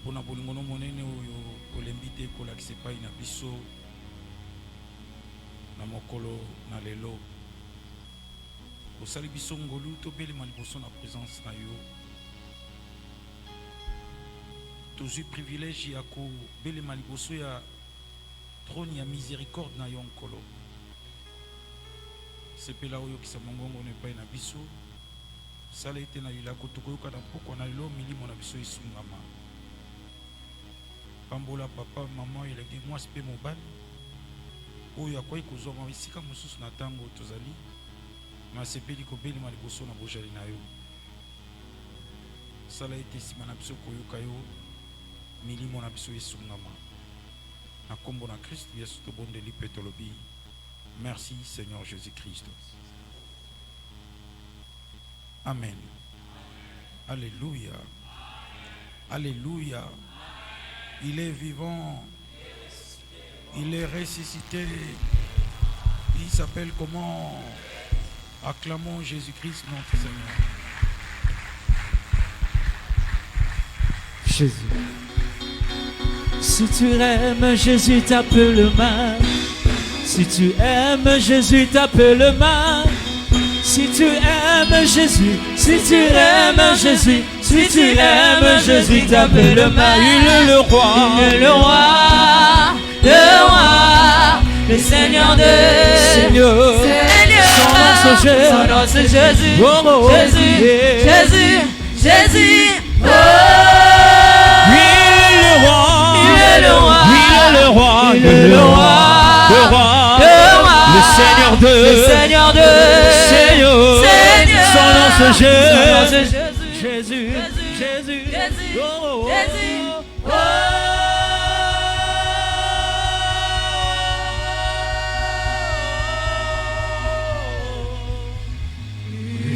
pona bolingono monene oyo olembi te kolakisa epai na biso na mokolo na lelo. Osali biso ngolu tobelema liboso na présence na yo. Tozwi privilège ya kobelema liboso ya trône ya miséricorde na yo nkolo. Sepela oyokisa mongongo na epai na biso. Sala ete na lilako tokoyoka na pokwa na lelo milimo na biso esungama. Pambola papa mama elenge mwasi mpe mobali oyo akwai kozwa esika mosusu na ntango tozali masepeli kobelema liboso na bojali na yo. Sala ete nsima na biso koyoka yo milimo na biso esungama. Na kombo na Christ Yesu tobondeli mpe tolobi merci Seigneur Jésus-Christ. Amen. Alléluia. Alléluia. Il est vivant. Il est ressuscité. Il s'appelle comment? Acclamons Jésus-Christ notre Seigneur. Jésus. Si tu aimes Jésus, tape le mal. Si tu aimes Jésus, tape le mal. Si tu aimes Jésus, si tu aimes Jésus, si tu aimes Jésus, tape le mal. Il est le roi, il est le roi, le Seigneur de Seigneur. Son nom c'est Jésus, oh, Jésus, Jésus, Jésus. Oh. Il est le roi, il est le roi, il est le roi, il est le roi, le Seigneur de Seigneur. Son nom c'est Jésus, Jésus, Jésus, Jésus, oh, Jésus. Oh.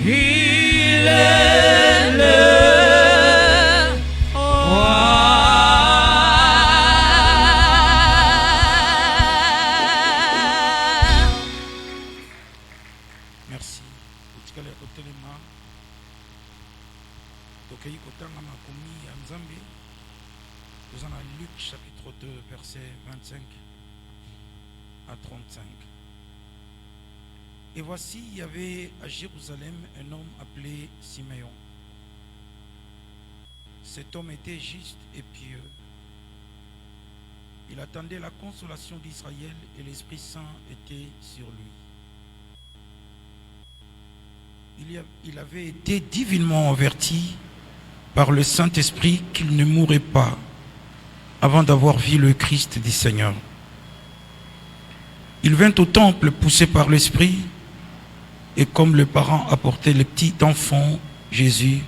Il est le roi. Merci. Utikale kotelema. Tokei kotanga makomi ya Nzambe. Nous en avons Luc chapitre 2 verset 25 à 35. Et voici, il y avait à Jérusalem un homme appelé Siméon. Cet homme était juste et pieux. Il attendait la consolation d'Israël et l'Esprit Saint était sur lui. Il avait été divinement averti par le Saint-Esprit qu'il ne mourrait pas avant d'avoir vu le Christ du Seigneur. Il vint au temple poussé par l'Esprit. Et comme le parent apportait le petit enfant Jésus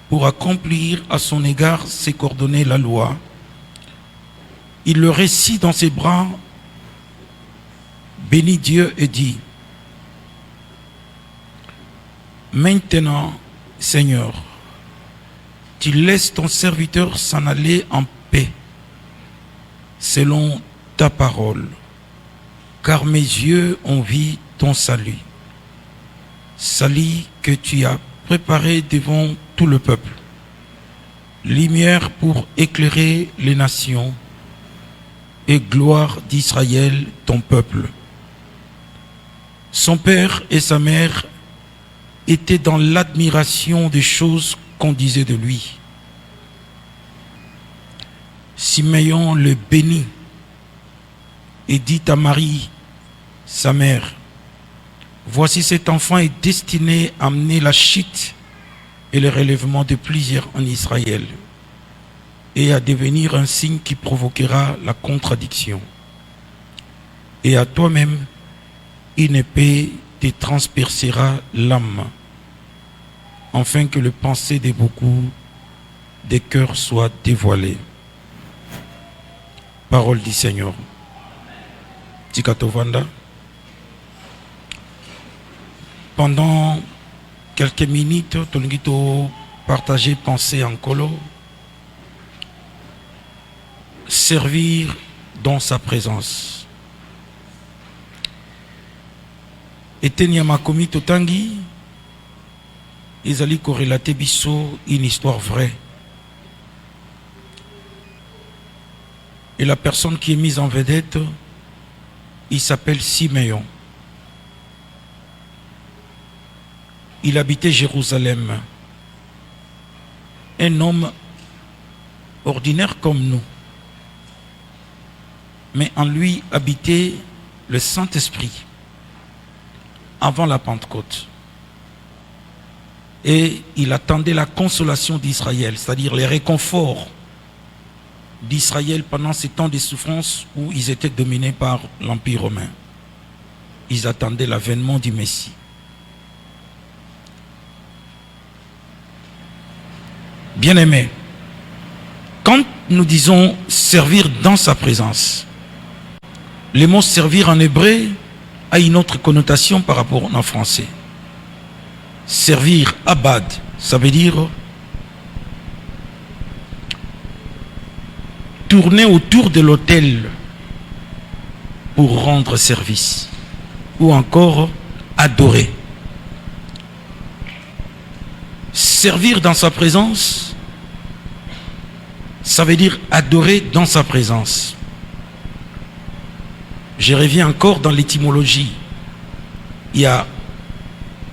pour accomplir à son égard ce qu'ordonnait la loi, il le récit dans ses bras, bénit Dieu et dit: maintenant, Seigneur, tu laisses ton serviteur s'en aller en paix, selon ta parole, car mes yeux ont vu ton salut. Salut que tu as préparé devant tout le peuple, lumière pour éclairer les nations et gloire d'Israël, ton peuple. Son père et sa mère étaient dans l'admiration des choses qu'on disait de lui. Siméon le bénit et dit à Marie, sa mère: voici, cet enfant est destiné à amener la chute et le relèvement de plusieurs en Israël et à devenir un signe qui provoquera la contradiction. Et à toi-même, une épée te transpercera l'âme, afin que le pensée de beaucoup des cœurs soit dévoilé. Parole du Seigneur. Tikatovanda. Pendant quelques minutes, Tolingito partager pensée en colo, servir dans sa présence. Et Tenyama Komi Totangi, ils allaient corrélater biso une histoire vraie. Et la personne qui est mise en vedette, il s'appelle Siméon. Il habitait Jérusalem. Un homme ordinaire comme nous. Mais en lui habitait le Saint-Esprit avant la Pentecôte. Et il attendait la consolation d'Israël, c'est-à-dire les réconforts d'Israël pendant ces temps de souffrance où ils étaient dominés par l'Empire romain. Ils attendaient l'avènement du Messie. Bien-aimés, quand nous disons servir dans sa présence, le mot servir en hébreu a une autre connotation par rapport en français. Servir, abad, ça veut dire tourner autour de l'autel pour rendre service, ou encore adorer. Servir dans sa présence, ça veut dire adorer dans sa présence. Je reviens encore dans l'étymologie. Il y a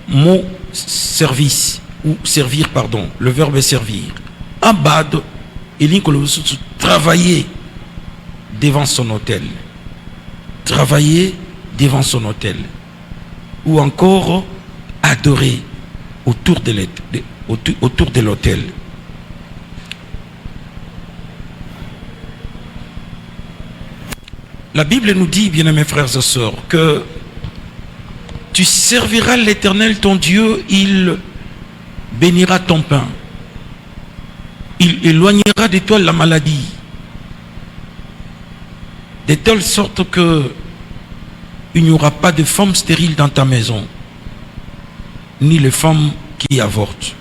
mot service, ou servir, pardon, le verbe servir. Abad, il dit travailler devant son autel. Travailler devant son autel. Ou encore adorer autour de l'autel. La Bible nous dit, bien-aimés frères et sœurs, que tu serviras l'Éternel ton Dieu, il bénira ton pain. Il éloignera de toi la maladie. De telle sorte que il n'y aura pas de femme stérile dans ta maison, ni les femmes qui avortent.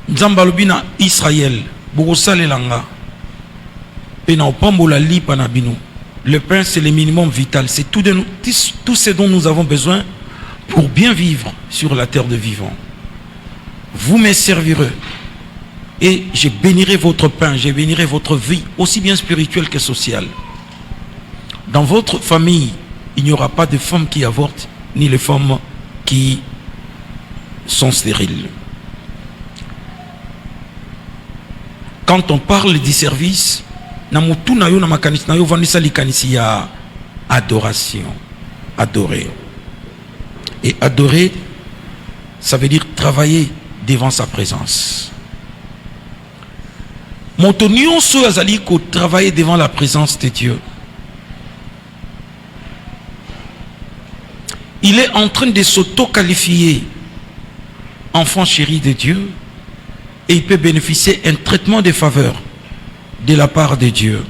Nzambalobina Israël, Bogosalelanga, le pain, c'est le minimum vital. C'est tout ce dont nous avons besoin pour bien vivre sur la terre de vivants. Vous me servirez et je bénirai votre pain, je bénirai votre vie, aussi bien spirituelle que sociale. Dans votre famille, il n'y aura pas de femmes qui avortent, ni les femmes qui sont stériles. Quand on parle du service, adoration, adorer. Et adorer, ça veut dire travailler devant sa présence. Montonion so azali ko travailler devant la présence de Dieu. Il est en train de s'auto-qualifier enfant chéri de Dieu et il peut bénéficier d'un traitement de faveur de la part de Dieu.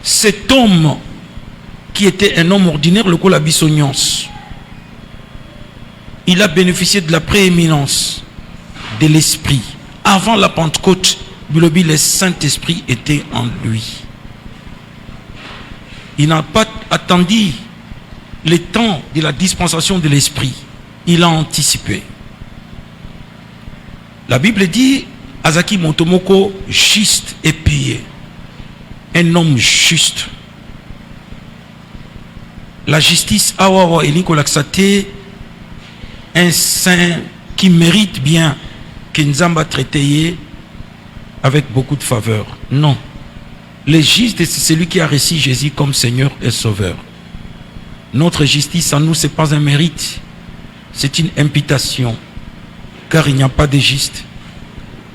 Cet homme qui était un homme ordinaire, le Colabissonions, il a bénéficié de la prééminence de l'Esprit. Avant la Pentecôte, le Saint-Esprit était en lui. Il n'a pas attendu le temps de la dispensation de l'Esprit. Il a anticipé. La Bible dit Azaki Montomoko, juste et payé. Un homme juste. La justice, awawa et Nikolaksate, un saint qui mérite bien que Nzamba traité avec beaucoup de faveur. Non. Le juste, c'est celui qui a reçu Jésus comme Seigneur et Sauveur. Notre justice en nous, ce n'est pas un mérite, c'est une imputation. Car il n'y a pas de juste.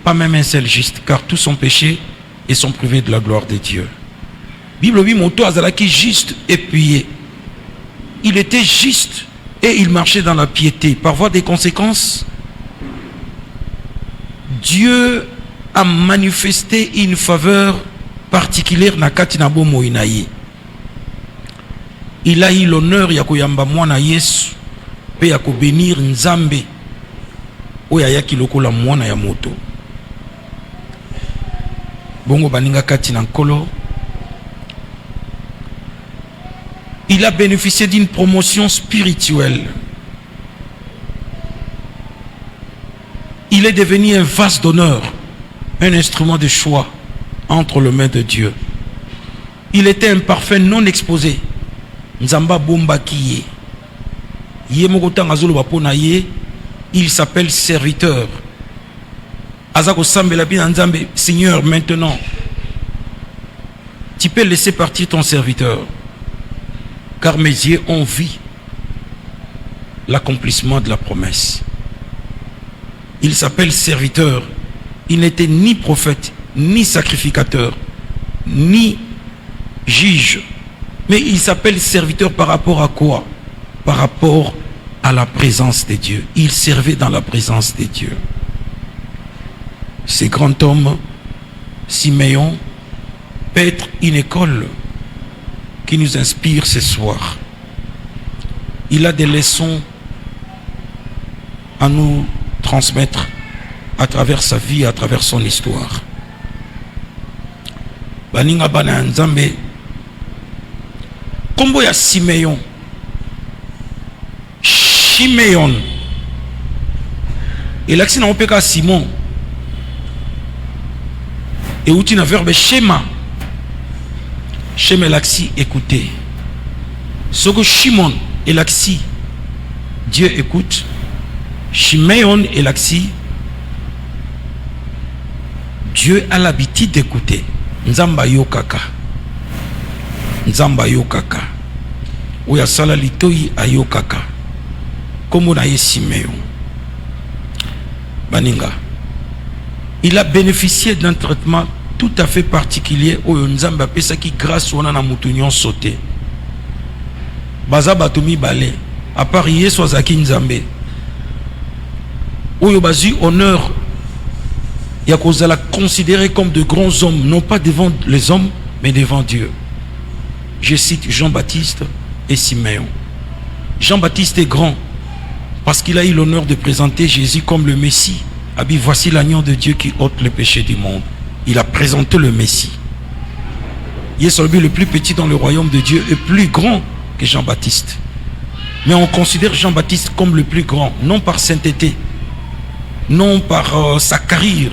Pas même un seul juste, car tous sont péchés et sont privés de la gloire de Dieu. Bible dit Monto Azalaki juste et payé. Il était juste et il marchait dans la piété. Par voie des conséquences, Dieu a manifesté une faveur particulière na Katinabo Moinaye. Il a eu l'honneur ya koyamba mwana Yesu pe ya ko bénir Nzambe oya yaki lokola mwana ya moto. Bongo baninga katina nkolo. Il a bénéficié d'une promotion spirituelle. Il est devenu un vase d'honneur un instrument de choix entre les mains de Dieu. Il était un parfait non exposé. Nzamba bomba kiye. Il s'appelle serviteur. Azako sambela bien nzambe, Seigneur, maintenant, tu peux laisser partir ton serviteur, car mes yeux ont vu l'accomplissement de la promesse. Il s'appelle serviteur. Il n'était ni prophète, ni sacrificateur, ni juge. Mais il s'appelle serviteur par rapport à quoi? Par rapport à la présence de Dieu. Il servait dans la présence de Dieu. Ce grand homme, Siméon, peut être une école qui nous inspire ce soir. Il a des leçons à nous transmettre à travers sa vie, à travers son histoire. Baninga bana nzambe kombo ya Siméon. Siméon. Et l'accent on peut qu'à Simon. Et où tu n'as verbe schéma. Schéma l'axi écouter. Ce que Shimon et l'axi Dieu écoute. Siméon et l'axi Dieu a l'habitude d'écouter. Nzamba yo kaka. Nzamba yo kaka. Oya sala litoi ayo kaka. Comme on a eu Siméon. Baninga. Il a bénéficié d'un traitement tout à fait particulier au Nzamba pesa qui grâce au nana mutunyon sauté. Baza batumi balé. À part Yesu azaki Nzambe. Oyo bazu honneur. Yakozala considéré comme de grands hommes, non pas devant les hommes, mais devant Dieu. Je cite Jean-Baptiste et Siméon. Jean-Baptiste est grand parce qu'il a eu l'honneur de présenter Jésus comme le Messie. Abi, voici l'agneau de Dieu qui ôte le péché du monde. Il a présenté le Messie. Yesolbi, le plus petit dans le royaume de Dieu, est plus grand que Jean-Baptiste. Mais on considère Jean-Baptiste comme le plus grand, non par sainteté, non par sa carrière,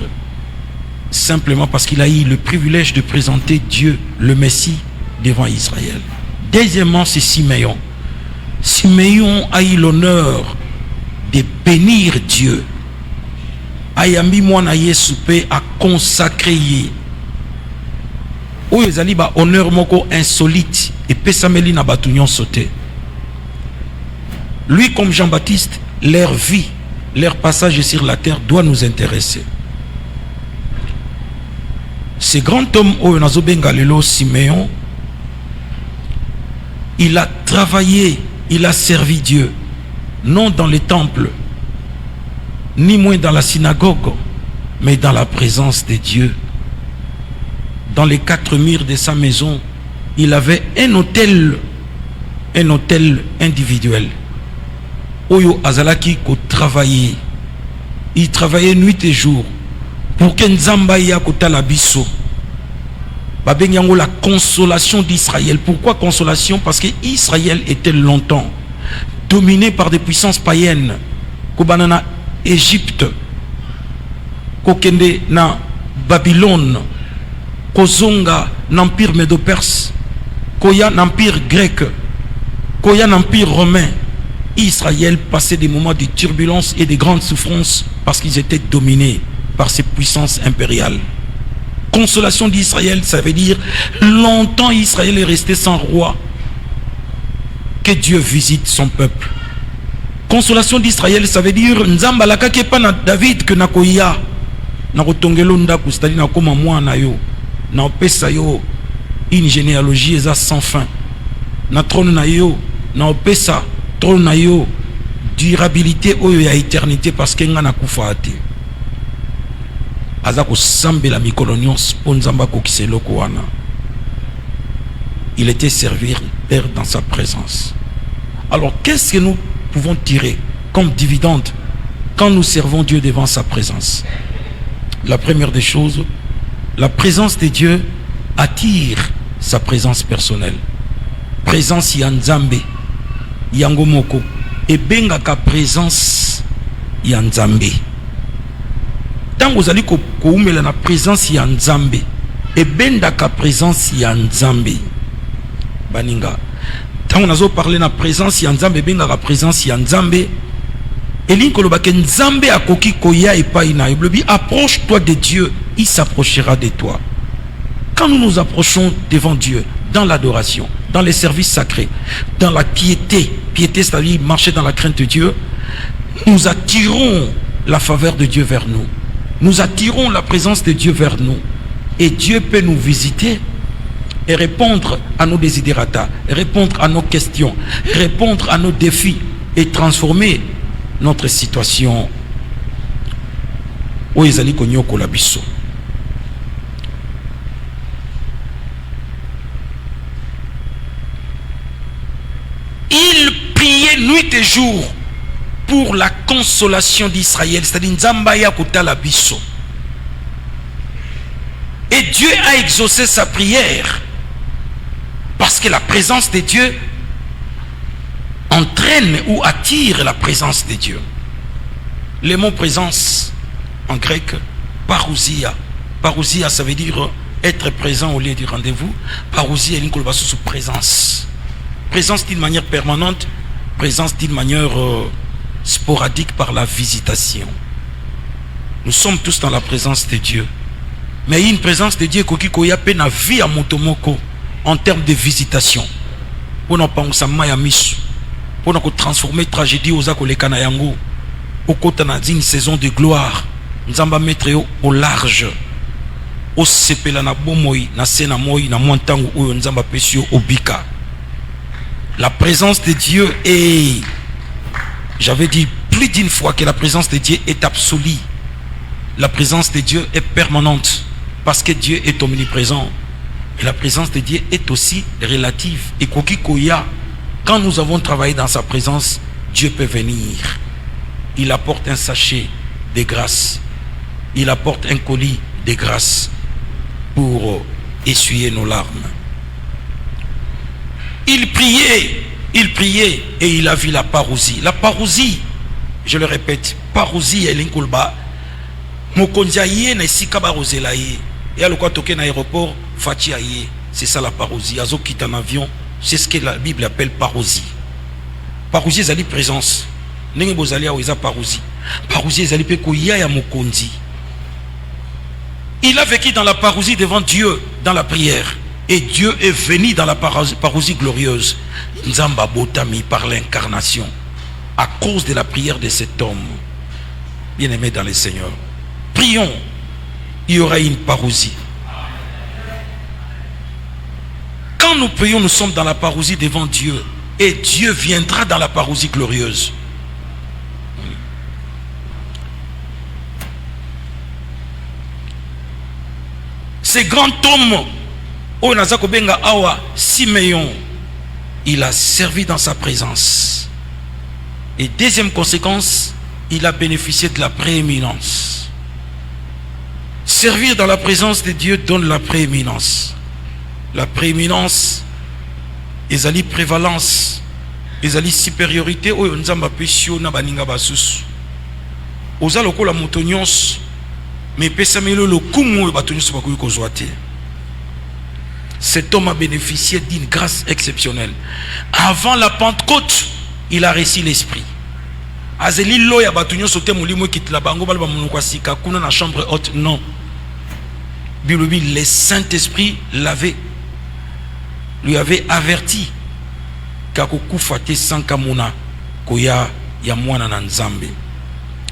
simplement parce qu'il a eu le privilège de présenter Dieu, le Messie, devant Israël. Deuxièmement, c'est Siméon. Siméon a eu l'honneur de bénir Dieu. Ayambi mwana Yesupe a consacré. Oyo ezali ba honneur moko insolite et pesameli na batunyon sauté. Lui comme Jean-Baptiste, leur vie, leur passage sur la terre doit nous intéresser. Ce grand homme oyo nazobenga lelo Siméon, il a travaillé, il a servi Dieu, non dans les temples, ni moins dans la synagogue, mais dans la présence de Dieu. Dans les 4 murs de sa maison, il avait un hôtel individuel. Oyo azalaki ko travailler. Il travaillait nuit et jour pour que Nzamba ya kotala biso. Babenyango la consolation d'Israël. Pourquoi consolation? Parce que Israël était longtemps dominé par des puissances païennes. Kobanana Égypte, kokende na Babylone, kozonga n'empire médo-perse, koya n'empire grec, koya n'empire romain. Israël passait des moments de turbulence et de grandes souffrances parce qu'ils étaient dominés par ces puissances impériales. Consolation d'Israël, ça veut dire longtemps Israël est resté sans roi. Que Dieu visite son peuple. Consolation d'Israël, ça veut dire Nzamba la kake pa na David que na koya na kotongelo ndaku c'est-à-dire na koma mwana yo na opesa yo une généalogie eza sans fin. Na trône na yo na opesa trône na yo durabilité oyo ya éternité parce que nga na kufa ate. Azako sambe la mikolonion sponzamba ko kiseloko wana. Il était servir Père dans sa présence. Alors qu'est-ce que nous pouvons tirer comme dividende quand nous servons Dieu devant sa présence? La première des choses, la présence de Dieu attire sa présence personnelle. Présence yanzambe, yangomoko, et benga ka présence yanzambe. tant vous allez koumela na présence ya Nzambe et bendaka présence ya Nzambe baninga tant on a parlé na présence ya Nzambe bendaka présence ya Nzambe et linkoloba ke Nzambe akoki koya epai na yo blobi approche-toi de Dieu, il s'approchera de toi. Quand nous nous approchons devant Dieu dans l'adoration, dans les services sacrés, dans la piété, c'est-à-dire marcher dans la crainte de Dieu, nous attirons la faveur de Dieu vers nous. Nous attirons la présence de Dieu vers nous. Et Dieu peut nous visiter et répondre à nos desiderata, répondre à nos questions, répondre à nos défis et transformer notre situation. Il priait nuit et jour pour la consolation d'Israël, c'est-à-dire Nzambaya Kotala Biso. Et Dieu a exaucé sa prière parce que la présence de Dieu entraîne ou attire la présence de Dieu. Le mot présence en grec, parousia. Parousia, ça veut dire être présent au lieu du rendez-vous. Parousia, c'est sous présence. Présence d'une manière permanente, présence d'une manière sporadique par la visitation. Nous sommes tous dans la présence de Dieu. Mais il y a une présence de Dieu qui a peine à vie à Motomoko en termes de visitation. Pour ne pas transformer tragédie aux akolekana yango. Au côté d'une saison de gloire. Nous allons mettre au large. Au sepela na bomoi, na sena moi, na montangu ou nous allons pesio au bika. La présence de Dieu est, j'avais dit plus d'une fois que la présence de Dieu est absolue. La présence de Dieu est permanente parce que Dieu est omniprésent. Et la présence de Dieu est aussi relative. Et Kokikoya, quand nous avons travaillé dans sa présence, Dieu peut venir. Il apporte un sachet de grâce. Il apporte un colis de grâce pour essuyer nos larmes. Il priait et il a vu la parousie. La parousie, je le répète, parousie et l'inkulba. Mokonjaye na sikaba roselaye. Et à l'occasion toqué dans l'aéroport, Fatiaye. C'est ça la parousie. Azo quitte en avion, c'est ce que la Bible appelle parousie. Parousie, c'est la présence. Nengi bozali awo eza parousie. Parousie, c'est la koya ya mokonzi. Il a vécu dans la parousie devant Dieu, dans la prière. Et Dieu est venu dans la parousie glorieuse. Nzamba Botami par l'incarnation. À cause de la prière de cet homme. Bien-aimé dans le Seigneur. Prions. Il y aura une parousie. Quand nous prions, nous sommes dans la parousie devant Dieu. Et Dieu viendra dans la parousie glorieuse. Ce grand homme, Siméon, il a servi dans sa présence. Et deuxième conséquence, il a bénéficié de la prééminence. Servir dans la présence de Dieu donne la prééminence. La prééminence, ezali prévalence, ezali supériorité. Oyo nzamba pesio na baninga basusu. Oza lokola motonyons, mais pesamelo lo kumu batonyos bakoyi kozwa te. Cet homme a bénéficié d'une grâce exceptionnelle. Avant la Pentecôte, il a reçu l'Esprit. Azeli loya batunyo sote mulimo kitla bango balba munukwasika kuna na chambre haute, non. Bilobi, le Saint-Esprit lui avait averti kakokufate sankamuna koya ya mwana na nzambe.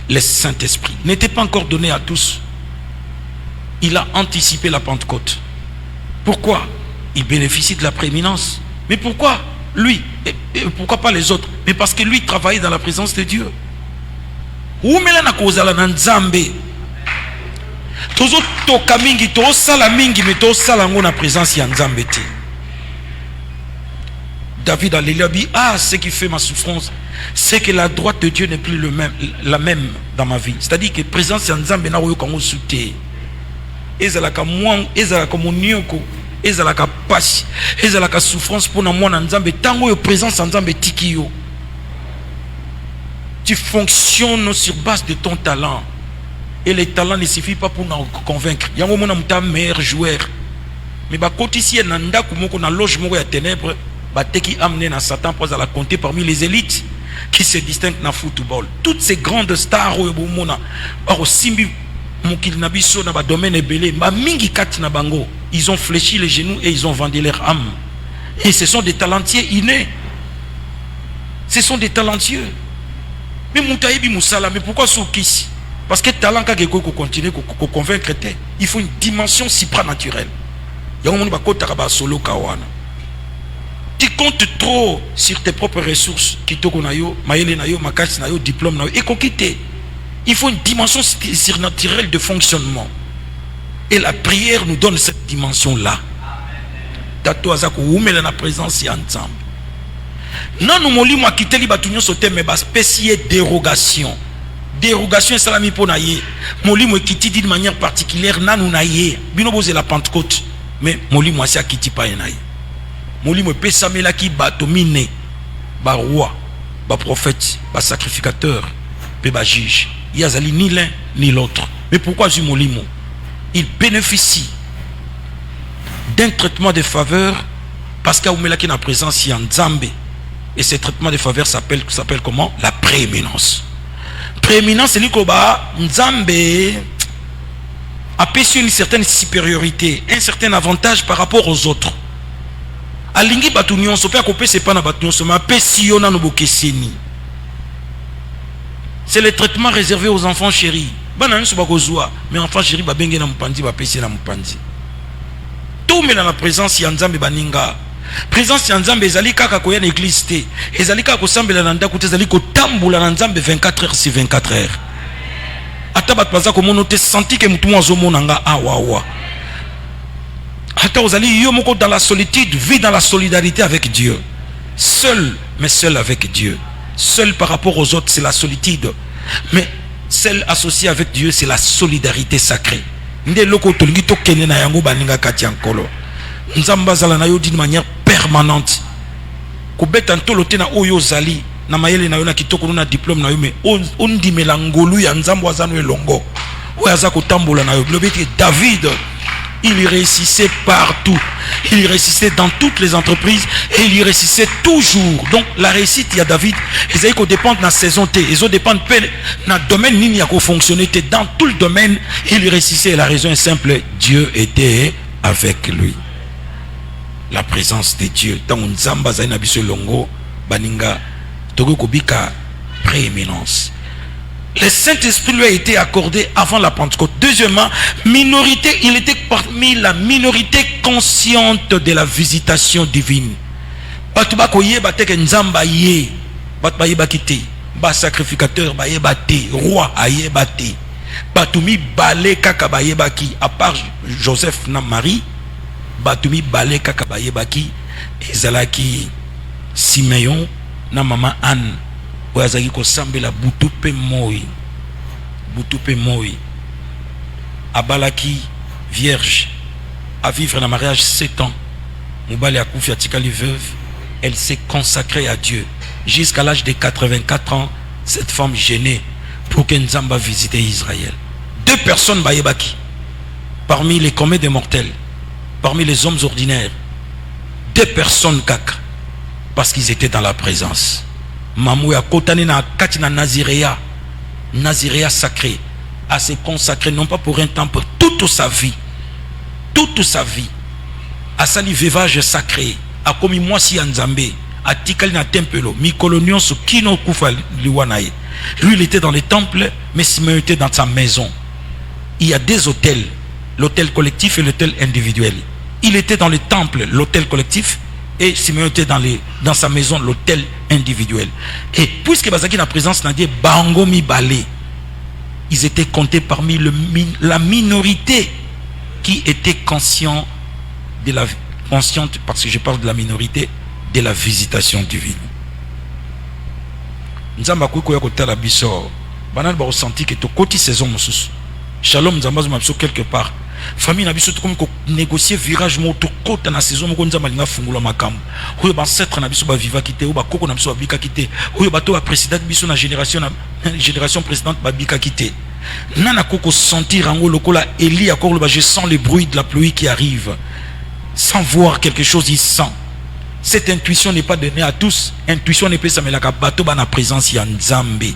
Le Saint-Esprit n'était pas encore donné à tous. Il a anticipé la Pentecôte. Pourquoi? Il bénéficie de la prééminence. Mais pourquoi lui? Et pourquoi pas les autres? Mais parce que lui travaillait dans la présence de Dieu. David a dit, ah, ce qui fait ma souffrance, c'est que la droite de Dieu n'est plus la même dans ma vie. C'est-à-dire que la présence de Nzambe na oyo kango soute. Ezalaka mwang, ezalaka monioko, ezalaka pasi, ezalaka souffrance pour na mwana Nzambe tango yo présence Nzambe tiki yo. Tu fonctionnes sur base de ton talent. Et les talents ne suffisent pas pour nous convaincre. Il y a un moment où tu es meilleur joueur. Mais quand ici, il y a un loge de ténèbres, qui amène à Satan pour la compter parmi les élites qui se distinguent dans le football. Toutes ces grandes stars, ils ont fléchi les genoux et ils ont vendu leur âme. Et ce sont des talentueux innés. Ce sont des talentueux. Mais Moutaïbi Moussala, mais pourquoi Soukis? Parce que talent quand qu'on continue qu'on convaincre, il faut une dimension supranaturelle. Il y a un monde qui solo kawana. Tu comptes trop sur tes propres ressources, kitoko nayo, maïle nayo, makachi nayo, diplôme nayo, et qu'on quitte. Il faut une dimension surnaturelle de fonctionnement. Et la prière nous donne cette dimension-là. Tato azako oumela na présence y ensemble. Non, nous molli moi quitter li batunyo sote mais bas spécier dérogation. Dérogation salami pour naïe. Molli moi quitter d'une manière particulière nanou naïe. Bino bose la Pentecôte. Mais molli moi c'est quitter pas naïe. Molli moi pesamela ki batomine, ba roi, ba prophète, ba sacrificateur, pe ba juge. Il y a ni l'un ni l'autre. Mais pourquoi je molli moi? Il bénéficie d'un traitement de faveur parce qu'il y a une présence en Nzambe. Et ce traitement de faveur s'appelle comment? La prééminence. Prééminence, c'est que Nzambe a perçu une certaine supériorité, un certain avantage par rapport aux autres. Alingi batunyon so pe akopé c'est pas na batunyon so ma pesiona no bokeseni. C'est le traitement réservé aux enfants chéris. Bana nso bakozwa, mais enfants chéris ba benge na mpandi ba pesi na mpandi. Tout met dans la présence ya Nzambe baninga. Présence ya Nzambe ezali kaka koya na église te. Ezali kaka kosambela na ndako te, ezali kotambula na Nzambe 24 heures sur 24 heures. Ata bat baza ko mono te senti que mutu azo monanga awawa. Ata ozali yo moko dans la solitude, vit dans la solidarité avec Dieu. Seul, mais seul avec Dieu. Seul par rapport aux autres, c'est la solitude. Mais seul associé avec Dieu, c'est la solidarité sacrée. Nde loko tolingi to kene na yango baninga kati ankolo. Nzamba zala na yo d'une manière permanente. Ko beta ntolo te na oyo zali na mayele na yo na kitoko na diplôme na yo mais on di melangolu ya nzambo azano elongo. Oya za ko tambola na yo. Lobeki David, il réussissait partout. Il réussissait dans toutes les entreprises et il réussissait toujours. Donc la réussite, il y a David. Ils ont dépendre de la saison T. Ils ont dépendre de dans le domaine ni a fonctionné. Dans tout le domaine, il réussissait. Et la raison est simple. Dieu était avec lui. La présence de Dieu. Tant on zamba zaina biso longo baninga togo kobika prééminence. Le Saint-Esprit lui a été accordé avant la Pentecôte. Deuxièmement, minorité, il était parmi la minorité consciente de la visitation divine. Batuba koye bateke nzamba ye, batba ye bakite, ba sacrificateur ba ye bate, roi aye bate. Batumi balé kaka ba ye baki, à part Joseph na Marie, batumi balé kaka ba ye baki, ezalaki Simeon na maman Anne. Oazaki ko sambela butupe moi abalaki vierge à vivre un mariage 7 ans. Moubali a koufi atikali veuve. Elle s'est consacrée à Dieu jusqu'à l'âge de 84 ans. Cette femme gênée pour que Nzamba visite Israël. 2 personnes bayebaki parmi les communs des mortels, parmi les hommes ordinaires. 2 personnes kaka parce qu'ils étaient dans la présence. Mamou a kotane na katina Naziréa sacré, à se consacrer non pas pour un temps, pour toute sa vie, à sali vivage sacré, a commis moi si Nzambe, a tikali na tempelo, mi colonion su kino kufa liwanaye. Lui il était dans les temples, mais Simeon était dans sa maison. Il y a 2 hôtels, l'hôtel collectif et l'hôtel individuel. Il était dans les temples, l'hôtel collectif. Et Simeon était dans sa maison, l'hôtel individuel. Et puisque Bazaki na présence n'a dit Bango mi balé, ils étaient comptés parmi la minorité qui était consciente, parce que je parle de la minorité, de la visitation divine. Nzamba kuko ya kotala biso, banal ba ressenti que to koti saison mususu. Shalom Nzamba zuma biso quelque part. Famille na biso comme ko négocier virage moto kota na saison moko Nzamba linga fungula makambo. Oyo ba ancêtre na biso ba viva kité, oyo ba koko na biso ba bika kité, oyo ba to ba président biso na génération précédente ba bika kité. Nana koko sentir en lokola Eli akolo, je sens le bruit de la pluie qui arrive. Sans voir quelque chose, il sent. Cette intuition n'est pas donnée à tous. Intuition n'est pas ça, mais la bateau na présence y a Nzambe.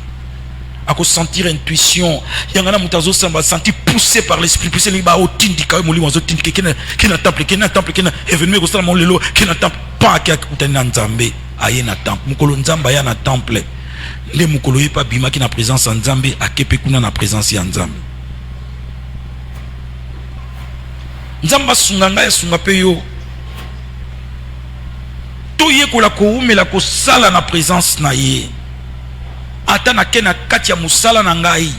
À cause sentir intuition, il y a un mutazo samba sentir poussé par l'esprit, poussé les bas au tindi quand mon livre tindi qui n'a temple qui n'a événement au mon lelo qui n'a temple pas qui a coutana Nzambe aye na temple mukolo Nzamba ya na temple les mukolo yi pas bima qui na présence en Nzambe a kepe kuna na présence ya Nzambe Nzamba sunganga ya sunga pe yo to ye ko la ko mais la ko sala na présence na ye atana kena kati ya musala na ngai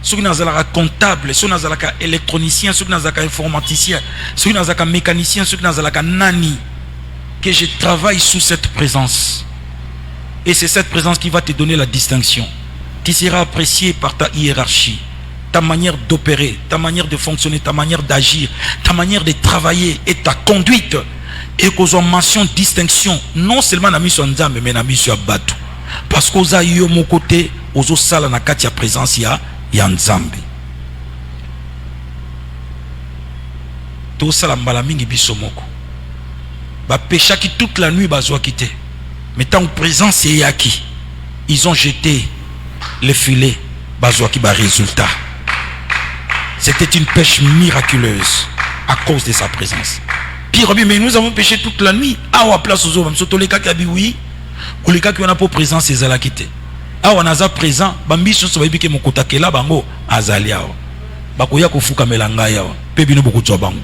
soki nazalaka comptable soki nazalaka électronicien soki nazalaka informaticien soki nazalaka mécanicien soki nazalaka nani que je travaille sous cette présence et c'est cette présence qui va te donner la distinction. Tu seras apprécié par ta hiérarchie, ta manière d'opérer, ta manière de fonctionner, ta manière d'agir, ta manière de travailler et ta conduite et qu'aux en mention distinction non seulement na mission Nzambe mais na mission Batu. Parce qu'aux a eu mon côté, aux sala na kati ya présence ya Nzambe. To sala mbala mingi biso moko. Ba pécha qui toute la nuit bazwa quitté. Mais tant présence et yaki, ils ont jeté le filet bazwa ki ba résultat. C'était une pêche miraculeuse à cause de sa présence. Pire mais nous avons pêché toute la nuit. À place aux hommes, surtout les cas qui habitent oui. Ou les cas qui ont pas présence c'est la quitté. Ah on a présent bambi so so bibike mokota kela bango azali awa. Bakoya ko fuka melanga yawa. Pe bino beaucoup to bango.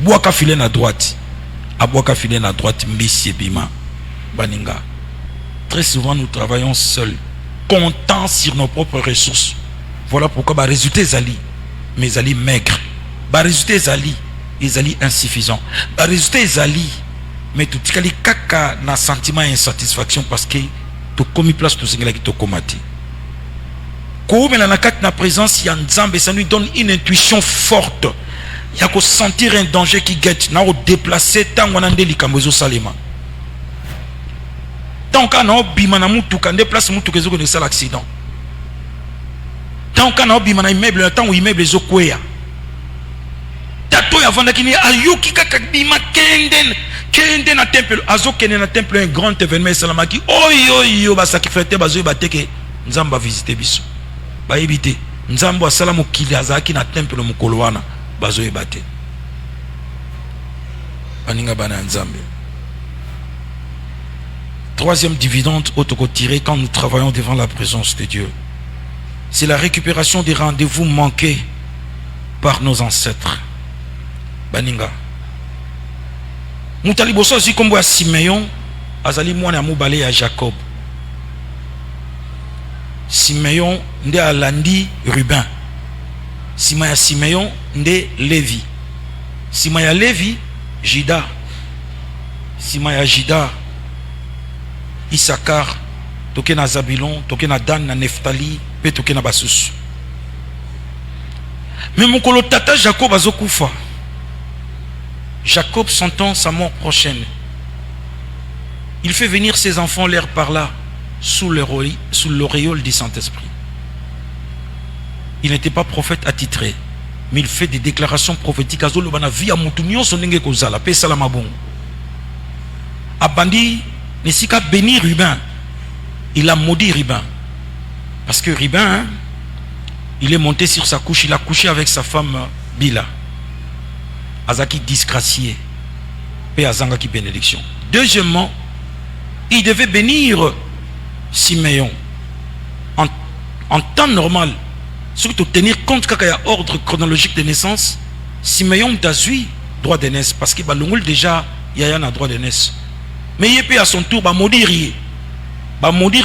Boaka filer na droite. Aboaka filer na droite mbisi bima baninga. Très souvent nous travaillons seuls, comptant sur nos propres ressources. Voilà pourquoi ba résultat zali mais zali maigre. Ba résultat zali insuffisant. Ba résultat zali mais tout kali kaka na sentiment insatisfaction parce que tu commis place tout singela qui te comati. Ko mais na kat na présence ya Nzambe ça nous donne une intuition forte. Il y a qu'au sentir un danger qui guette na au déplacer tant on a ndeli kambozo salema. Tant qu'on a bima na mutu kan déplace mutu kezo ko de l'accident. Tant qu'on a bima na immeuble tant où immeuble zo kwea. Tato ya vanda kini ayuki kaka bima kende na temple azo kende na temple un grand événement salamaki oyo ba sacrifier bazo bateke Nzamba visiter biso ba éviter Nzambo asalamu kili azaki na temple mukolo wana bazo ebate baninga bana Nzambe. Troisième dividende autocotiré quand nous travaillons devant la présence de Dieu, c'est la récupération des rendez-vous manqués par nos ancêtres. Baninga mutali boso aussi comme ya Simeon azali mwana mobale ya Jacob. Simeon nde alandi Ruben, sima ya Simeon nde Lévi, sima ya Lévi Juda, sima ya Juda Issachar, toke na Zabilon, toke na Dan na Neftali, pe toke na basusu. Mais mon kolo tata Jacob azokufa. Jacob sentant sa mort prochaine, il fait venir ses enfants l'air par là sous l'auréole du Saint-Esprit. Il n'était pas prophète attitré, mais il fait des déclarations prophétiques à Zolobana via Moutounion sonenge kozala pe salamabon. Abandi Nessika béni Ruben, il a maudit Ruben parce que Ruben il est monté sur sa couche, il a couché avec sa femme Bila. Azaki disgracié, et Azangaki bénédiction. Deuxièmement, il devait bénir Simeon en temps normal, surtout tenir compte qu'il y a ordre chronologique de naissance. Simeon d'Azui droit de naissance parce qu'il va déjà il y a un droit de naissance. Mais il peut à son tour maudire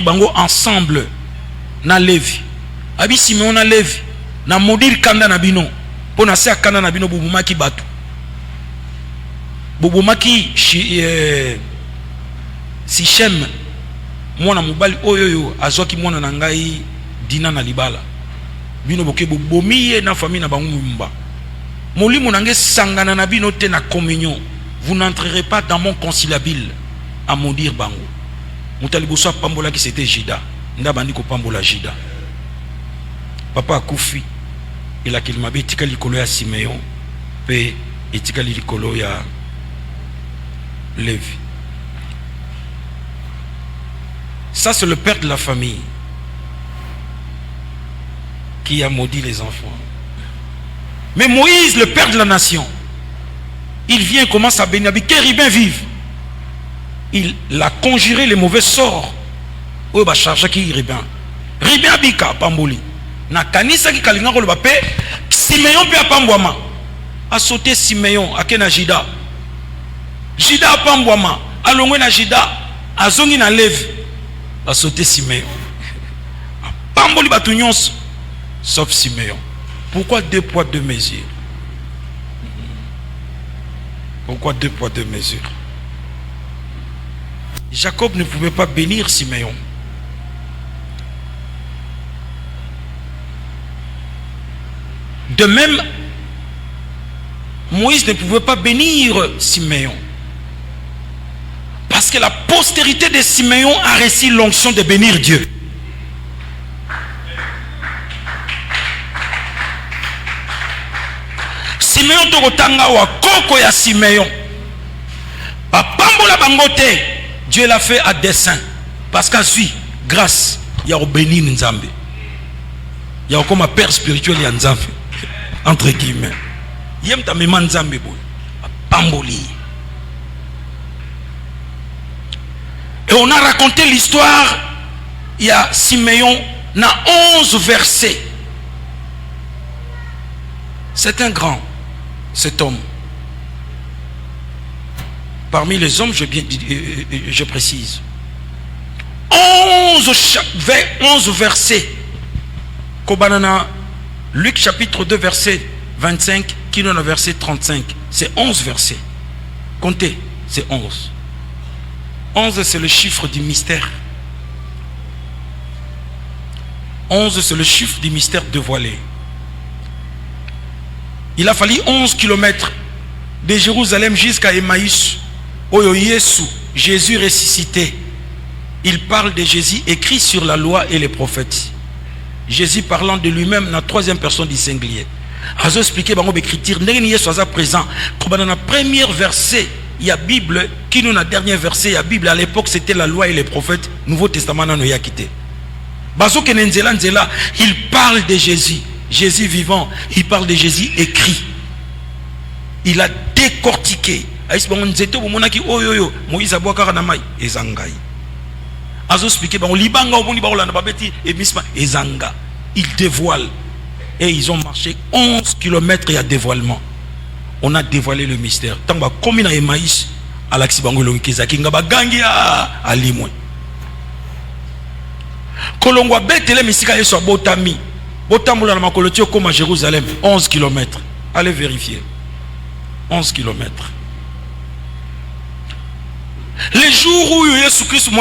bango ensemble na Lévi. Abi Simeon na Lévi na maudire kanda na bino pour na se kanda na bino bubumaki batu. Bubumaki Sichem mwana mobali oyoyo azwaki mwana na ngai Dina na libala. Bino boke bomiye na famille na bango mumba. Molimo nange sangana na bino te na communion. Vous n'entrerez pas dans mon conciliabule à maudire bango. Mutali boso pambola qui c'était Jida. Nda bandi ko pambola Jida. papa akufi elakeli mabe etikali likolo ya Simeon pe etikali likolo ya Lévi. Ça c'est le père de la famille qui a maudit les enfants. Mais Moïse, le père de la nation, il vient et commence à bénir. Que Ribin vive. Il a conjuré les mauvais sorts. Oui, bah charge qui Ribin. Ribin bika pamboli. Na kanisa ki kalinga ko le bape. Simeon pe apambwama. A sauté Simeon a kena Jida. Jida apambwama. A longwe na Jida. A zongi na Lévi. A sauté Simeon. Pamboli batu nyonso sauf Simeon. Pourquoi 2 poids 2 mesures? Pourquoi 2 poids 2 mesures? Jacob ne pouvait pas bénir Simeon. De même, Moïse ne pouvait pas bénir Simeon. Parce que la postérité de Simeon a reçu l'onction de bénir Dieu. Simeon tokotanga wa koko ya Simeon. Papambola bangote. Dieu l'a fait à dessein. Parce qu'à lui, grâce, il y a béni Nzambe. Il y a comme un père spirituel il y a Nzambe. Entre guillemets. Yem ta mema Nzambe boy. Pamboli. Et on a raconté l'histoire. Il y a Simeon na 11 versets. C'est un grand, cet homme. Parmi les hommes, je précise. 11 versets. Kobanana, Luc chapitre 2, verset 25, qui donne le verset 35. C'est 11 versets. Comptez, c'est 11. 11, c'est le chiffre du mystère. 11, c'est le chiffre du mystère dévoilé. Il a fallu 11 kilomètres de Jérusalem jusqu'à Emmaüs. Oyo Yesu, Jésus ressuscité. Il parle de Jésus écrit sur la loi et les prophètes. Jésus parlant de lui-même dans la 3e personne du singulier. Azo expliqué bango écriture ndenge Yesu aza présent. Dans le premier verset, il y a Bible, qui nous dans le dernier verset, il y a Bible. À l'époque, c'était la loi et les prophètes. Nouveau Testament n'a pas quitté. Bazo kenenzela nzela, il parle de Jésus. Jésus vivant, il parle de Jésus écrit. Il a décortiqué. Moïse aboaka na mai ezangai. Azo expliqué ba libanga oboni ba olanda babeti et misma ezanga. Il dévoile et ils ont marché 11 km et à dévoilement. On a dévoilé le mystère. Tamba komi na Emmaüs alaksi bango lonkezaki ngaba gangi a limwe. Kolongwa betele misika yeso botami. Botamboula na makolotio comme à Jérusalem 11 km. Allez vérifier. 11 km. Les jours où Jésus-Christ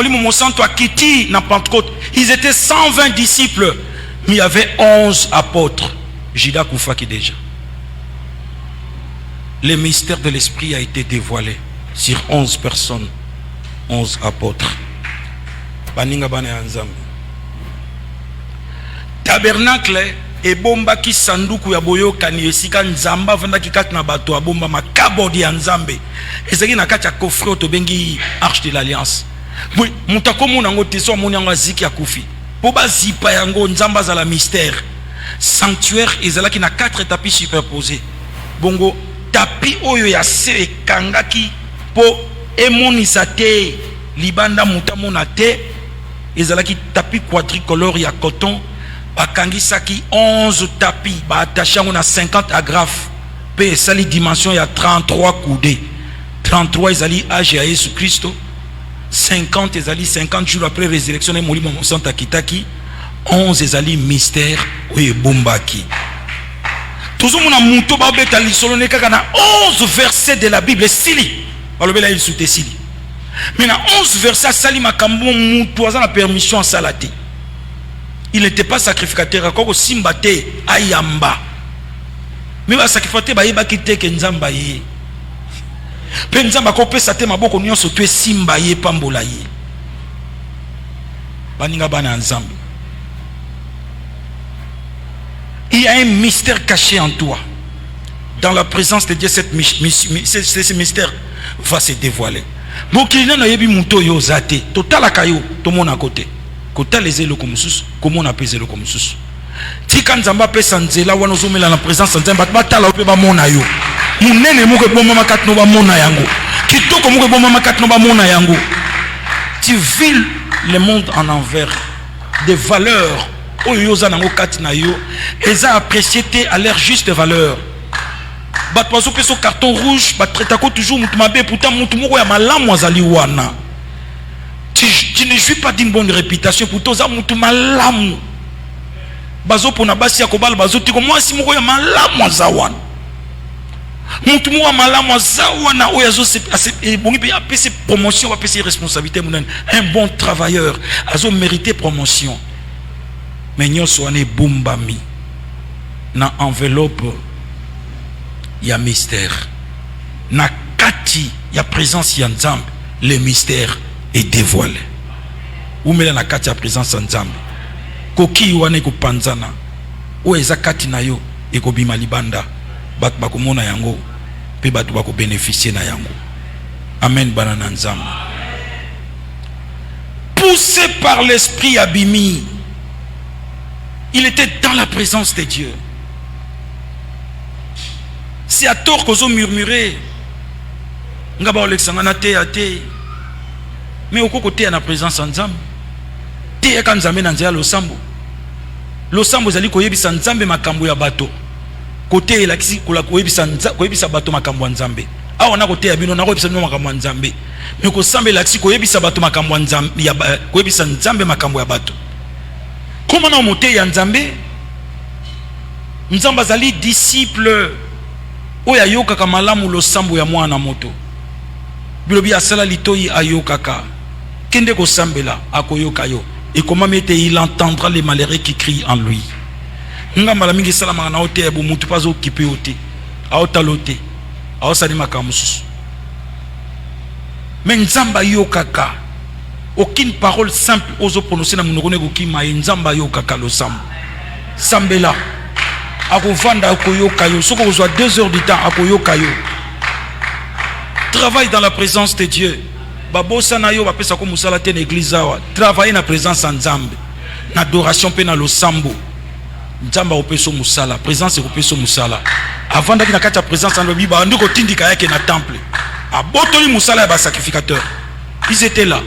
a quitté la Pentecôte, ils étaient 120 disciples, mais il y avait 11 apôtres. Jida Koufaki déjà. Le mystère de l'esprit a été dévoilé sur 11 personnes, 11 apôtres. Baninga bane anzambe. Tabernacle et bomba ki sanduku ya boyoka ni esika nzamba vanda ki kati na bato abomba makabodi ya nzambe ezaki na kati ya coffre to bengi arche de l'alliance oui mutako mona ngo teso mona ngo ziki ya kufi po bazipa yango nzamba za la mystère sanctuaire ezalaki na 4 tapis superposés bongo tapis oyo ya se kangaki po emonisa te libanda mutamona te ezalaki tapis quadricolore ya coton. Bakangisaki 11 tapis, attaché à 50 agrafes. Pe sali dimension il y a 33 coudées. 33 ils âge à Jésus Christ. 50 ils 50 jours après résurrection et mourir mon Santa Kitaki. 11 ils mystère oui bombaki. Toujours mon amuto ba beta li solo ne kaka na 11 versets de la Bible sili. Balobela il soute sili. Mais na 11 versets sali makambo muto aza na permission à salati. Il n'était pas sacrificateur, encore simbate ayamba. Mais le sacrificateur ba yeba kite ke nzamba ye. Pe nzamba ko pesa te maboko nyonso tu simba ye pambola ye. Baninga bana nzambe. Il y a un mystère caché en toi. Dans la présence de Dieu, ce mystère va se dévoiler. Bokilina na yebi muto yo zate. Total akayo, to mon à côté. Kota les élo comme sous, comment on appelle élo comme sous. Tika nzamba pe sanzela wana zomela na présence nzamba batala ope ba mona yo. Munene muke bomba makat no ba mona yango. Kitoko muke bomba makat no ba mona yango. Tu vis le monde en envers. Des valeurs oyo zanango katina yo, eza apprécié à leur juste valeur. Bat pozo peso carton rouge, bat tretako toujours mutumabe pourtant mutumoko ya malamu azali wana. Tu ne jouis pas d'une bonne réputation pourtant za mutumalamu. Bazo pona basi ya kobala bazo tiko moi si moko ya malamu azawana. Mutumo wa malamu azawana oyo azo se bongi pe apesi promotion va apesi responsabilité munene. Un bon travailleur azo mériter promotion. Mais nyonso ane bombami na enveloppe ya mystère. Na kati ya présence ya Nzambe, le mystère est dévoilé. Ou mela na kati ya présence ya Nzambe. Koki wane ko panzana. O eza kati na yo e ko bima libanda. Bat ba ko mona yango pe bat ba ko bénéficier na yango. Amen banana Nzambe. Poussé par l'esprit Abimi, il était dans la présence de Dieu. C'est à tort qu'on a murmuré. Ngaba Alexandre te ate. Mais au côté à la présence ensemble. Te kan Nzambe na nzela losambo. Losambo zali koyebisa Nzambe makambo ya bato. Côté la kisi kola koyebisa bato makambo ya Nzambe. Awa na côté ya bino na koyebisa makambo ya Nzambe. Mais ko sambe la kisi koyebisa bato makambo ya Nzambe ya koyebisa Nzambe makambo ya bato. Comment on monte ya Nzambe? Nzambe azali disciple oya yoka kamalamu losambo ya mwana moto. Bilobi asala litoyi ayokaka. Kende ko sambela akoyoka yo. Et comment il entendra les malheureux qui crient en lui. Ngamba mingi sala mangana ote ya bu mutu pazo kipe ote. Aotalote. Aosali makamusu. Mais Nzamba yokaka. Aucune parole simple ozo prononcer na munokone kokima Nzamba yokaka lo sambo. Sambela. Akovanda akoyoka yo. Soko ozwa 2 heures du temps akoyoka yo. Travaille dans la présence de Dieu. Babosa na yo bapesa ko musala te na église awa. Travailler na présence en Nzambe. Na adoration pe na lo sambo. Nzamba opeso musala, présence opeso musala. Avant d'être na kati ya présence en Bible, ba ndiko tindika yake na temple. Abotoli musala ya ba sacrificateur. Ils étaient là.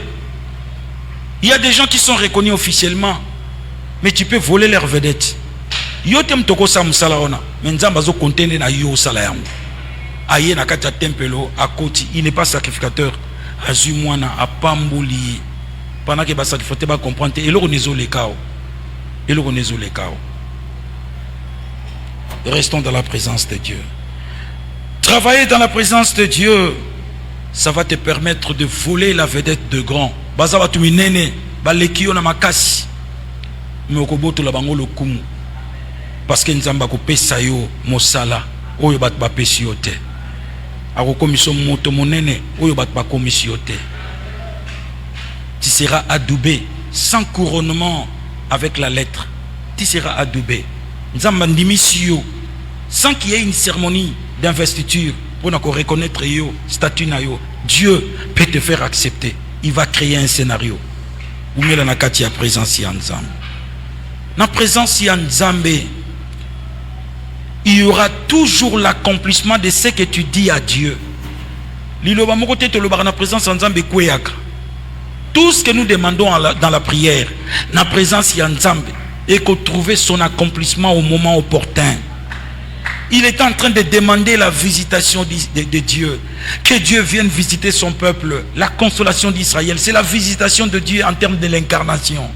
Il y a des gens qui sont reconnus officiellement, mais tu peux voler leur vedette. Yo tem toko sa musala ona, mais Nzamba zo contender na yo sala yango. Aye na kati ya tempelo akoti, il n'est pas sacrificateur. Azu mwana apamboli. Pendant que ba sacrificateur ba comprendre et le renezo le kao. Et le renezo le kao. Restons dans la présence de Dieu. Travailler dans la présence de Dieu, ça va te permettre de voler la vedette de grand. Bazaba tu minene, balekio na makasi. Mais okoboto la bango lo kumu. Parce que Nzamba ko pesa yo mosala, oyo bat ba pesi yo te. Ako komisio moto monene, oyo bat ba komisio te. Tu seras adoubé sans couronnement avec la lettre. Tu seras adoubé. Nzamba ndimisi yo sans qu'il y ait une cérémonie d'investiture pour nous reconnaître yo statut na yo. Dieu peut te faire accepter. Il va créer un scénario. Ou mela na kati ya présence ya Nzambe. Na présence ya Nzambe, il y aura toujours l'accomplissement de ce que tu dis à Dieu. Liloba moko te loba na présence ya Nzambe kweyaka. Tout ce que nous demandons dans la prière, na présence ya Nzambe, et que trouver son accomplissement au moment opportun. Il est en train de demander la visitation de Dieu. Que Dieu vienne visiter son peuple. La consolation d'Israël, c'est la visitation de Dieu en termes de l'incarnation.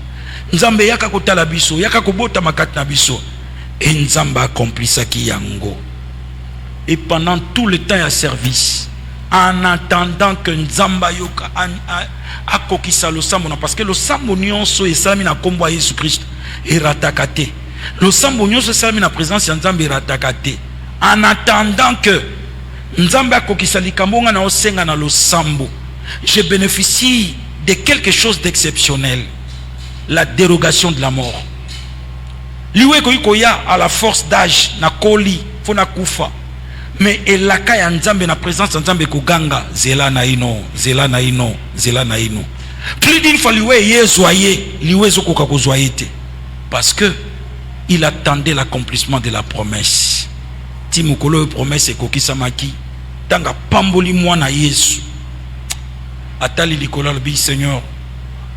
Nzambe yaka kotala biso, yaka kobota makati na biso. Et Nzamba accomplit ça qui yango. Et pendant tout le temps à service, en attendant que Nzamba yoka akokisa lo sambo, parce que lo sambo nyonso esami na kombo ya Jésus Christ eratakate. Le sambo nyonso esami na présence ya Nzambe eratakate. En attendant que Nzamba akokisa likambo nga na osenga na lo sambo, je bénéficie de quelque chose d'exceptionnel, la dérogation de la mort. liwe koya à la force d'âge na koli fona kufa mais elaka ya nzambe na présence ya nzambe koganga zela na ino plus d'une fois liwe yezoye liwe zokoka kozwaye te parce que il attendait l'accomplissement de la promesse. Timukolo promesse ekokisamaki tanga pamboli mwana Yesu atali likola bi Seigneur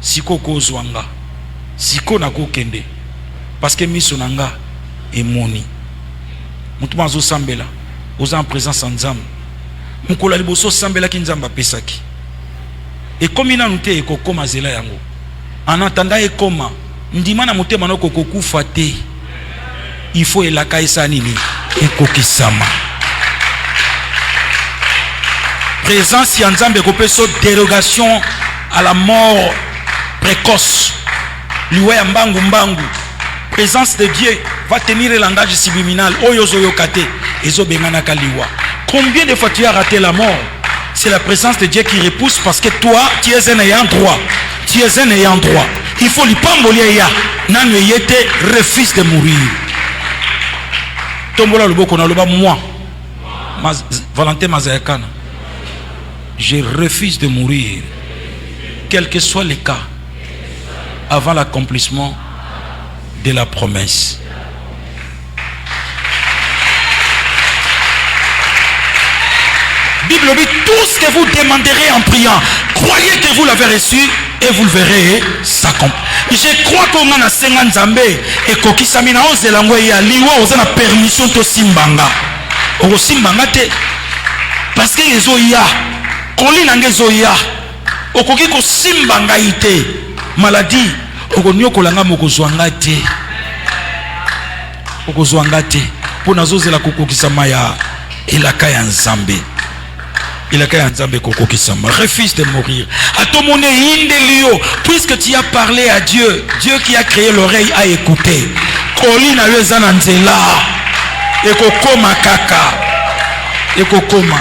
siko kozwanga siko nakokende parce que miso nanga emoni mutu mazo sambela oza en présence nzambe mukola liboso sambela ki nzamba pesaki et comme ina nute ekokoma zela yango en attendant ekoma ndima na mutema noko kokufa te il faut elaka esa nini ekokisama présence ya nzambe kopeso dérogation à la mort précoce liwe ya mbangu présence de Dieu va tenir le langage subliminal oyozo yokate ezo bengana kaliwa. Combien de fois tu as raté la mort? C'est la présence de Dieu qui repousse parce que toi tu es un ayant droit. Il faut lui pambolia ya nanu yete refuse de mourir. Tombola loboko na loba moi Valentin Mazayakana, je refuse de mourir quel que soit le cas avant l'accomplissement de la promesse. Bible dit tout ce que vous demanderez en priant, croyez que vous l'avez reçu et vous le verrez s'accomplir. Je crois qu'on a senga nzambe et kokisami na ozela ngwe ya liwa ozana permission to simbanga. Oko simbanga te parce que ezoya koli nange zoya okoki ko simbanga ite maladie oko nyokolanga mokozwanga te pona zozela kokokisama ya elaka ya nzambe. Refuse de mourir. À ton monnaie, puisque tu as parlé à Dieu, Dieu qui a créé l'oreille a écouté. Kolina yezananzela, ekokoma kaka, ekokoma.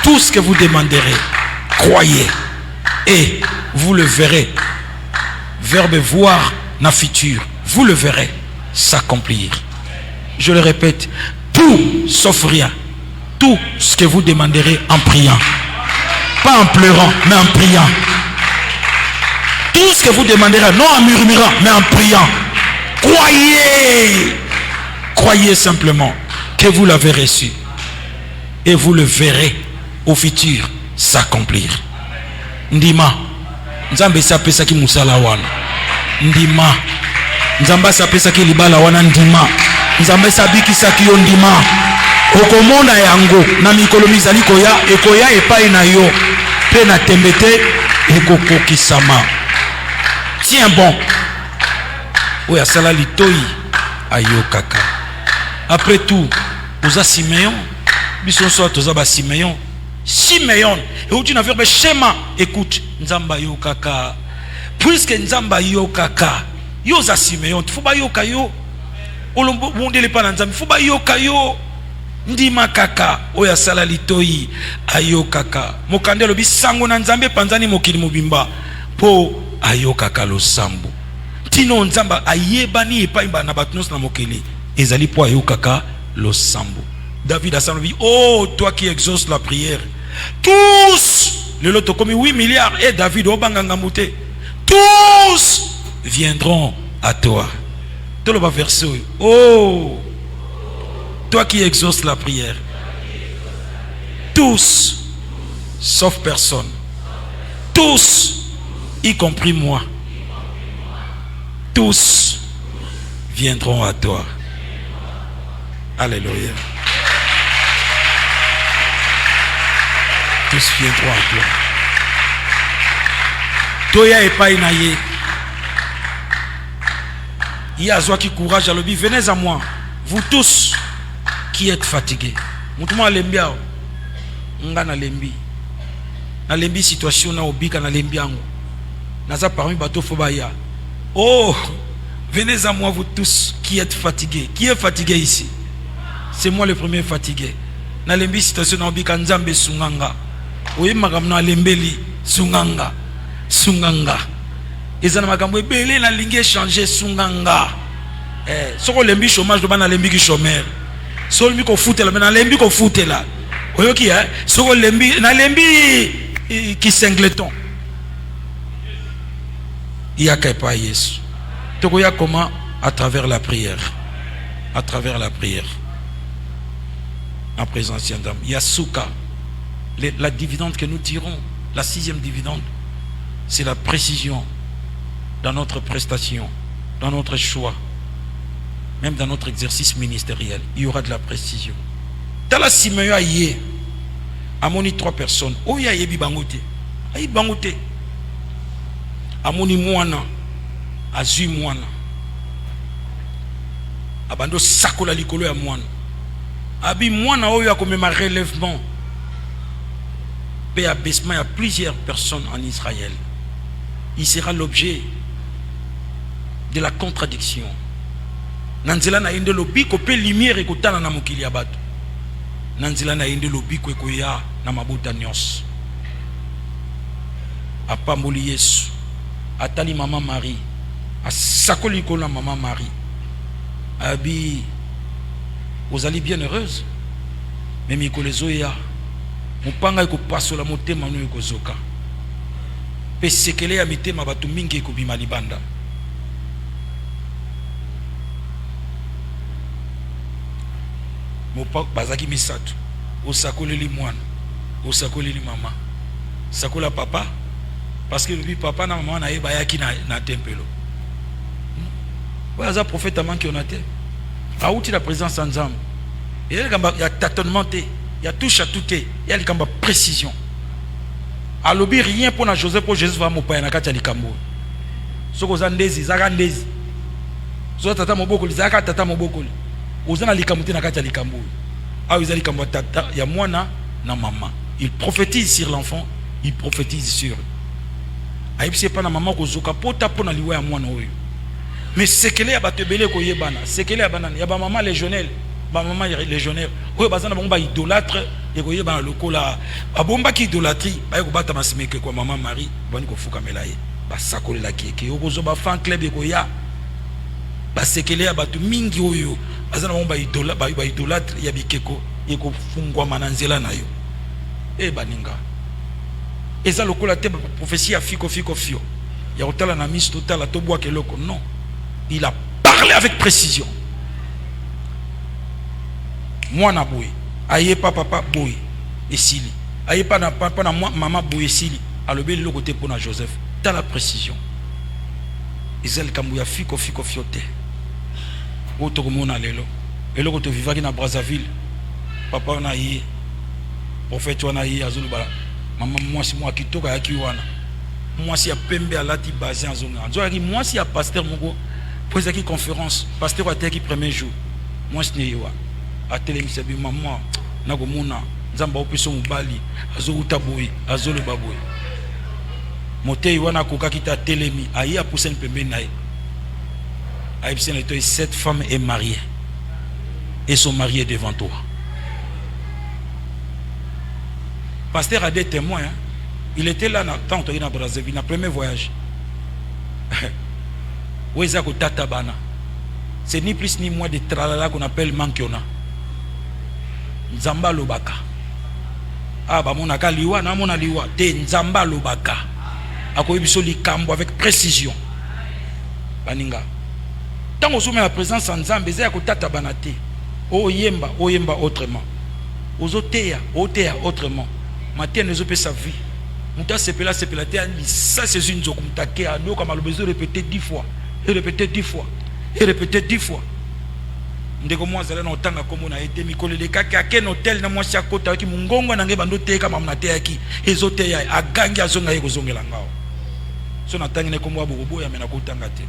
Tout ce que vous demanderez, croyez et vous le verrez. Verbe voir na futur, vous le verrez s'accomplir. Je le répète, tout sauf rien. Tout ce que vous demanderez en priant, pas en pleurant mais en priant. Tout ce que vous demanderez, non en murmurant mais en priant. Croyez simplement que vous l'avez reçu et vous le verrez au futur s'accomplir. Ndima nzambe sapesa ki musala wana ndima nzamba sapesa ki libala wana ndima nzambe sabikisa ki yo ndima okomona yango na mikolo mizali ekoya epai na yo pe na tembete ekokokisama. Tiens bon oya sala litoi ayokaka. Après tout oza Simeon biso so toza ba Simeon et où tu n'as verbe schéma. Écoute nzamba yokaka puisque nzamba yokaka yoza Simeon faut ba yokayo olombo mondele pa na nzambe faut ba yokayo ndima kaka oya sala litoi ayokaka mokandelo bisango na nzambe panzani mokili mobimba po ayokaka losambo tino nzamba ayebani epaimba na batnos na mokili ezali po ayokaka losambo. David a dit oh toi qui exauces la prière, tous le loto comme 8 milliards et David obanganga mouté, tous viendront à toi. Tout le verset oh toi qui exauces la prière, tous, sauf personne, tous, y compris moi, tous viendront à toi. Alléluia. Tous viendront à toi. Toya et painaye. Il y a qui courage à l'objet. Venez à moi, vous tous qui êtes fatigués. Moutuma lembia nga na lembi situation na obika na lembiango naza parmi bateau fobaya. Oh venez à moi vous tous qui êtes fatigués. Qui est fatigué ici? C'est moi le premier fatigué. Na lembi situation na obika nzambe sunganga oye makamna lembeli sunganga eza na makambo ebele na lingi changer sunganga soko lembi chômage do bana lembi ki chômeur soko lembi ko futela na lembi ko futela oyoki soko lembi na lembi ki singleton il y a qu'à pas Yesu tokoya comment à travers la prière en présence d'Adam. Il y a Souka, la dividende que nous tirons, la 6e dividende, c'est la précision dans notre prestation, dans notre choix, même dans notre exercice ministériel. Il y aura de la précision. Dans la Simeon aïe, amoni 3 personnes. Oh ya yebi bangote, aïe bangote. Amoni moana, azu moana. Abando sakola likolo ya moana. Abi moana oyo a comme ma relèvement. Paix abaissement, il y a plusieurs personnes en Israël. Il sera l'objet de la contradiction. Nanzela na inde lobi ko pe lumière e kotana na mokili ya bato. Nanzela na inde lobi ko ekoya na mabota nyos. Apamboli Yesu. Atali maman Marie. Asakoli ko na maman Marie. Abi vous allez bien heureuse. Mais mikolezo ya mupanga ko pasola motema no ko zoka. Pe sekele ya mitema batu mingi ko bima libanda. Mopa bazaki misatu. Osakoleli mwana. Osakoleli mama. Sakola papa parce que lui papa na maman na yeba yaki na tempelo. Baza prophète manki on a été. A outil la présence en Nzambe. Il y a tâtonnement, il y a touche à tout, il y a une précision. A l'obi rien pour na Joseph pour Jésus va mopa na kati ya likambo. Soko zandezi zakandezi. Zo tata moboko lizaka tata moboko. Ozana likambo na kati ya likambo. Ah ils likambo tata ya mwana na maman. Il prophétise sur l'enfant, il prophétise sur. Aïbse pas na maman ko zoka pota pona liwa ya mwana oyo. Mais c'est que les abatebele ko yebana, c'est que les abanane, ya ba maman légionnaire, ba maman légionnaire. Oyo bazana bomba idolâtre et ko yebana lokola abomba ki idolâtrie, ba ko bata masimeke ko maman Marie, bani ko fuka melaye, ba sakolela keke, yo kozo ba fan club ko ya. Ba sekele abatu mingi oyo, bazana bomba idolâtre ya bikeko, e ko fungwa mananzela na yo. E baninga. Eza lokola te prophétie a fiko fio. Ya otala na mis total a toboa keloko non. Il a parlé avec précision. Moi na boy, aye papa boy et sili. Aye pas na papa na maman boy et sili. A le bel côté pour na Joseph. Dans la précision. Isel kambuya fiko fiote. Oto komona lelo. Elo ko to vivaki na Brazzaville. Papa na yi. Prophète wana yi azulu bala. Maman moi si moi kitoka yaki wana. Moi si ya pembe alati basé en zone. Nzoaki moi si ya pasteur moko posé qui conférence, pasteur a qui premier jour. Moi ce n'est pas. A télévision bi maman na ko mona nzamba opeso mobali azo utaboyi azo le baboyi. Motei wana koka kita telemi ayi a poussé pembe nae. Aïbsen était cette femme est mariée et son mari est devant toi. Pasteur a des témoins. Hein? Il était là quand on est dans Brazzaville, dans le premier voyage. C'est ni plus ni moins de tralala qu'on appelle mankiona. Nzamba lobaka. Ah bah mon aka liwa na mon liwa te nzamba lobaka. Ako biso likambo avec précision. Baninga. Tant on soumet la présence en Nzambe, c'est ko tata banate. O yemba autrement. Ozoteya autrement. Matin ne peut sa vie. Mouta sepela ça c'est une zoku mutake à nous comme le besoin répéter 10 fois et répéter 10 fois et répéter 10 fois. Ndeko moi zala na tanga comme na été mikolo de kaka ken hôtel na moi siakota ki mungongo na ngebando te kama mnate yaki ezote ya agangi azonga yeko zongela ngao. So na tangine comme wa bobo ya mena ko tanga te.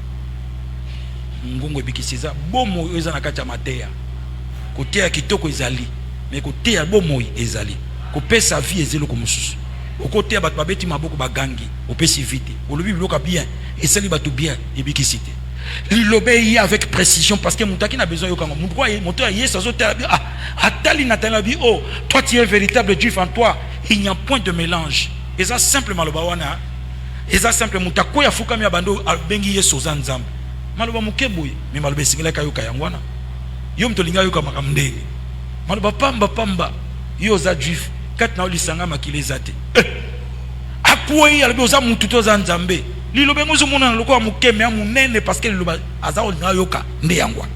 Mungongo ebikisiza bomo eza na kati ya mateya. Kote ya kitoko ezali mais kote ya bomo ezali. Ko pesa vie ezelo ko mususu. Au côté de babeti maboko bagangi opesi vite olobi biloka bien et sali batu bien ebikisite l'obéit avec précision parce que mutaki na besoin yokanga mutwa moto yesu azotala ah atali natana bi oh toi tu es un véritable juif en toi il n'y a point de mélange et ça simplement le bawana Et ça simple mutako ya fuka mi abando bengi yeso za nzambe. Maloba mukeboy mi maloba singila kayo kayangwana. Yo mtolinga yo kama kamndeni. Maloba pamba yo za juif kat na olisanga makile zate. Apuwe yalobi za mututo za nzambe. Lilobe ngozo mona na lokwa mukeme ya munene parce que liloba aza olinga yo ka nde yangwana.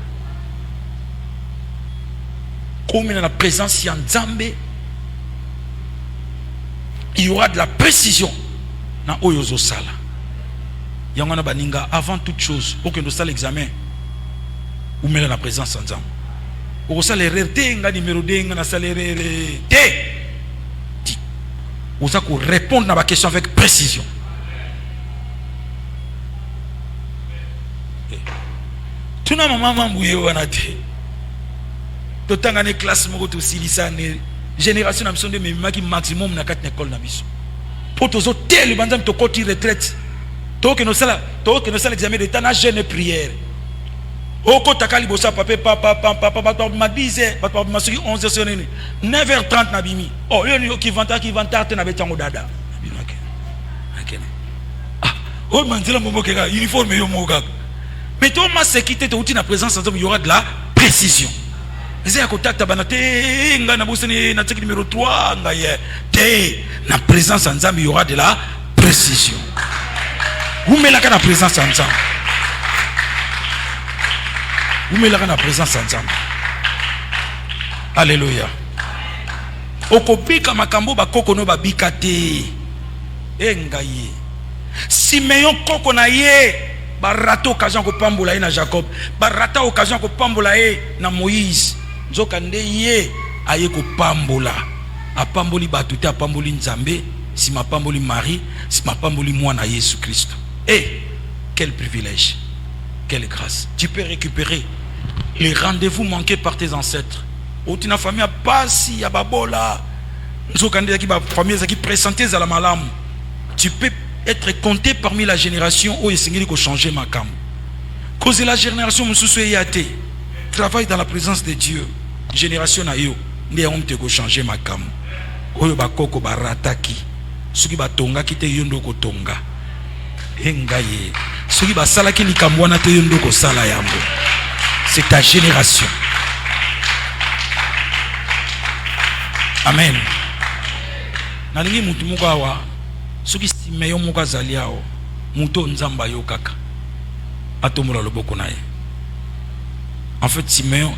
Comme dans la présence de Nzambe, il y aura de la précision dans Oyozo Sala. Yangwana baninga avant toute chose, pour que nous fassions l'examen, ou met la présence de Nzambe. Ou ça les nga numéro 2 nga na salaire ou ça qu'on répondre à la question avec précision. Tout na maman mbouye wana te. Totanga ne classe moko to silisa ne génération na biso de memima ki maximum na 4 école na biso. Potozo tel banzam to koti retraite. To que no sala examen d'état na jeûne prière. Oko takali bosa papa ma 10h papa ma 11h 9h30 na bimi. Oh yo ki vanta te na betango dada. Ah, oh manzela momo keka uniforme yo moka. Mais toi ma sécurité to uti na présence ensemble il y aura de la précision. Eza contact banate nga na bosani na teki numéro 3 nga ye te na présence ensemble il y aura de la précision. Vous mettez la présence ensemble. Vous mettez la présence ensemble. Alléluia. Okobika makambo ba koko no ba bikate. Nga ye. Simeon koko na ye barata occasion ko pambola ye na Jacob. Barata occasion ko pambola ye na Moïse. Nzoka nde ye aye ko pambola. Apamboli batute apamboli Nzambe, si ma pamboli Marie, si ma pamboli mwana Jésus Christ. Eh, quel privilège, quelle grâce. Tu peux récupérer les rendez-vous manqués par tes ancêtres. Otina famille a passi ya babola. Nzoka nde ki ba famille qui présentait à la malam. Tu peux être compté parmi la génération où il s'est ko changer ma cam. Cause la génération mususu yate. Travaille dans la présence de Dieu. Génération na yo, ne on te ko changer ma cam. Oyo bakoko barataki. Suki batonga kite yondo ko tonga. Engaye. Suki basala ki likambwana te yondo ko sala yambo. C'est ta génération. Amen. Nalingi mutu mukawa. Suki Simeon muka zaliao. Muto nzamba yo kaka. Atomura loboko nae. En fait, Simeon